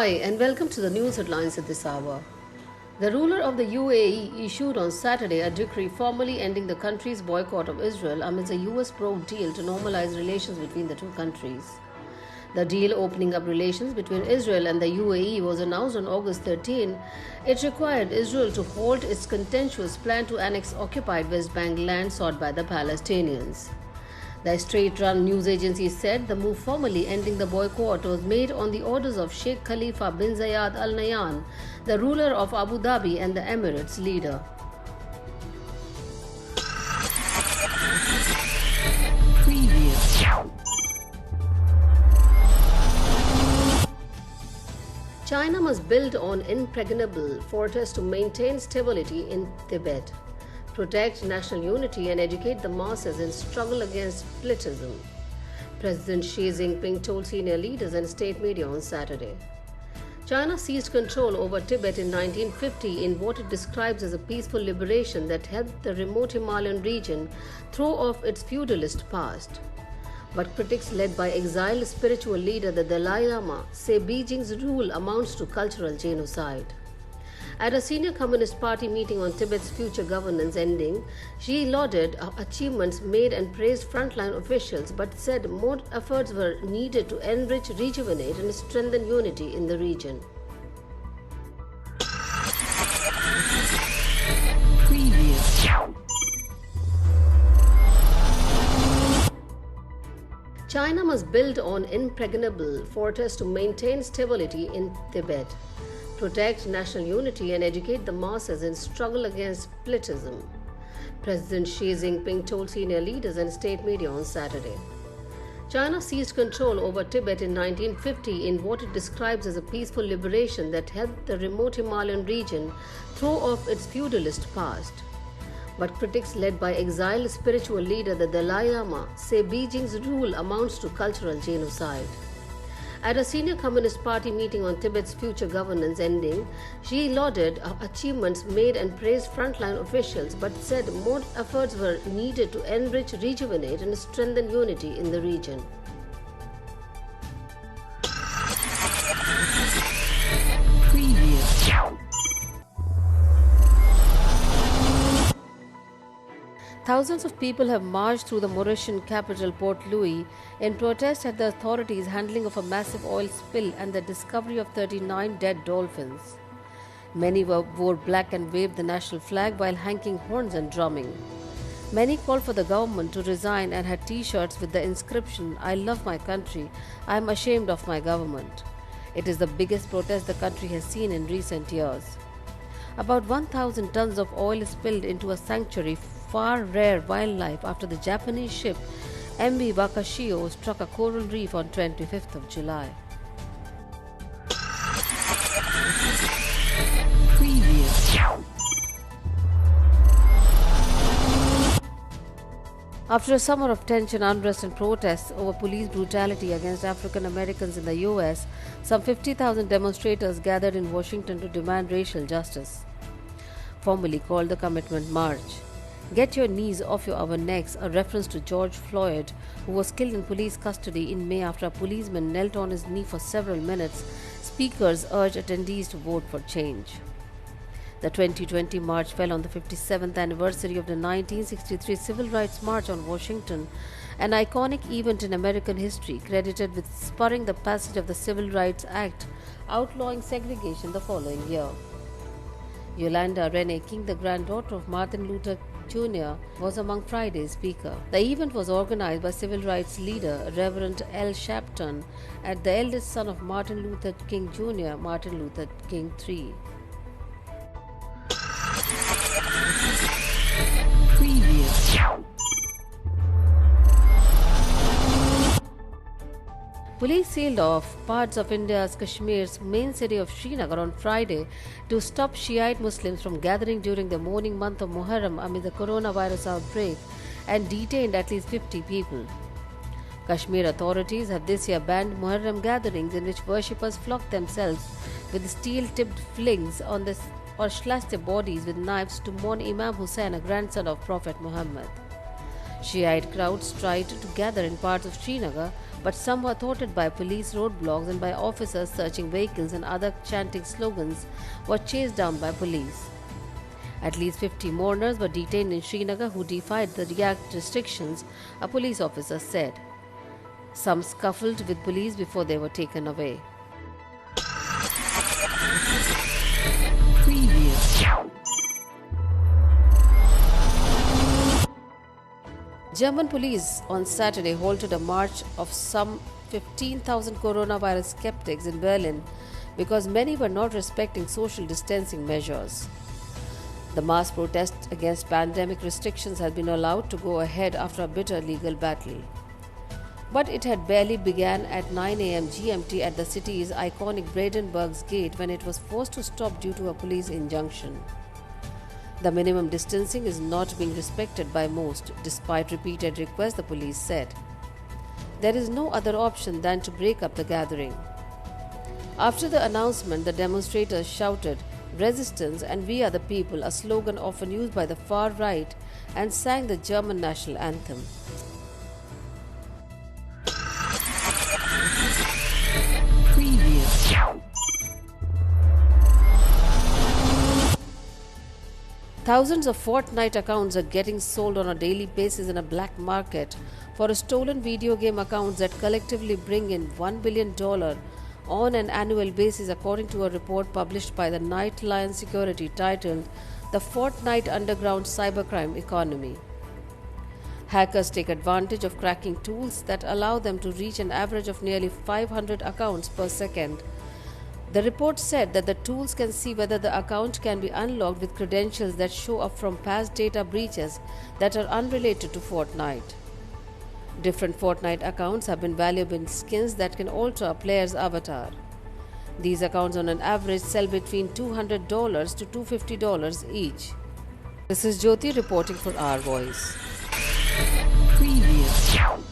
Hi, and welcome to the news headlines at this hour. The ruler of the UAE issued on Saturday a decree formally ending the country's boycott of Israel amidst a US probe deal to normalize relations between the two countries. The deal opening up relations between Israel and the UAE was announced on August 13. It required Israel to halt its contentious plan to annex occupied West Bank land sought by the Palestinians. The state-run news agency said the move formally ending the boycott was made on the orders of Sheikh Khalifa bin Zayed Al Nahyan, the ruler of Abu Dhabi and the Emirates' leader. China must build an impregnable fortress to maintain stability in Tibet, protect national unity and educate the masses in struggle against splitism, President Xi Jinping told senior leaders and state media on Saturday. China seized control over Tibet in 1950 in what it describes as a peaceful liberation that helped the remote Himalayan region throw off its feudalist past. But critics led by exiled spiritual leader the Dalai Lama say Beijing's rule amounts to cultural genocide. At a senior Communist Party meeting on Tibet's future governance ending, Xi lauded achievements made and praised frontline officials but said more efforts were needed to enrich, rejuvenate and strengthen unity in the region. China must build an impregnable fortress to maintain stability in Tibet, protect national unity and educate the masses in struggle against splitism, President Xi Jinping told senior leaders and state media on Saturday. China seized control over Tibet in 1950 in what it describes as a peaceful liberation that helped the remote Himalayan region throw off its feudalist past. But critics led by exiled spiritual leader the Dalai Lama say Beijing's rule amounts to cultural genocide. At a senior Communist Party meeting on Tibet's future governance ending, Xi lauded achievements made and praised frontline officials but said more efforts were needed to enrich, rejuvenate and strengthen unity in the region. Thousands of people have marched through the Mauritian capital Port Louis in protest at the authorities' handling of a massive oil spill and the discovery of 39 dead dolphins. Many wore black and waved the national flag while hanking horns and drumming. Many called for the government to resign and had t-shirts with the inscription, "I love my country, I am ashamed of my government." It is the biggest protest the country has seen in recent years. About 1,000 tons of oil spilled into a sanctuary for rare wildlife after the Japanese ship MV Wakashio struck a coral reef on 25th of July. After a summer of tension, unrest and protests over police brutality against African Americans in the US, some 50,000 demonstrators gathered in Washington to demand racial justice, formally called the Commitment March. "Get your knees off our necks," a reference to George Floyd, who was killed in police custody in May after a policeman knelt on his knee for several minutes. Speakers urged attendees to vote for change. The 2020 march fell on the 57th anniversary of the 1963 Civil Rights March on Washington, an iconic event in American history credited with spurring the passage of the Civil Rights Act outlawing segregation the following year. Yolanda Renee King, the granddaughter of Martin Luther Jr., was among Friday's speakers. The event was organized by civil rights leader Reverend L. Sharpton and the eldest son of Martin Luther King Jr., Martin Luther King III. Police sealed off parts of India's Kashmir's main city of Srinagar on Friday to stop Shiite Muslims from gathering during the mourning month of Muharram amid the coronavirus outbreak and detained at least 50 people. Kashmir authorities have this year banned Muharram gatherings in which worshippers flock themselves with steel-tipped flings on or slash their bodies with knives to mourn Imam Hussain, a grandson of Prophet Muhammad. Shiite crowds tried to gather in parts of Srinagar but some were thwarted by police roadblocks and by officers searching vehicles, and other chanting slogans were chased down by police. At least 50 mourners were detained in Srinagar who defied the restrictions, a police officer said. Some scuffled with police before they were taken away. German police on Saturday halted a march of some 15,000 coronavirus skeptics in Berlin because many were not respecting social distancing measures. The mass protest against pandemic restrictions has been allowed to go ahead after a bitter legal battle. But it had barely begun at 9 a.m. GMT at the city's iconic Brandenburg's Gate when it was forced to stop due to a police injunction. The minimum distancing is not being respected by most, despite repeated requests, the police said. There is no other option than to break up the gathering. After the announcement, the demonstrators shouted, "Resistance" and "We are the people," a slogan often used by the far right, and sang the German national anthem. Thousands of Fortnite accounts are getting sold on a daily basis in a black market for stolen video game accounts that collectively bring in $1 billion on an annual basis, according to a report published by the Nightline Security titled "The Fortnite Underground Cybercrime Economy." Hackers take advantage of cracking tools that allow them to reach an average of nearly 500 accounts per second. The report said that the tools can see whether the account can be unlocked with credentials that show up from past data breaches that are unrelated to Fortnite. Different Fortnite accounts have been valuable in skins that can alter a player's avatar. These accounts on an average sell between $200 to $250 each. This is Jyoti reporting for Our Voice. Preview.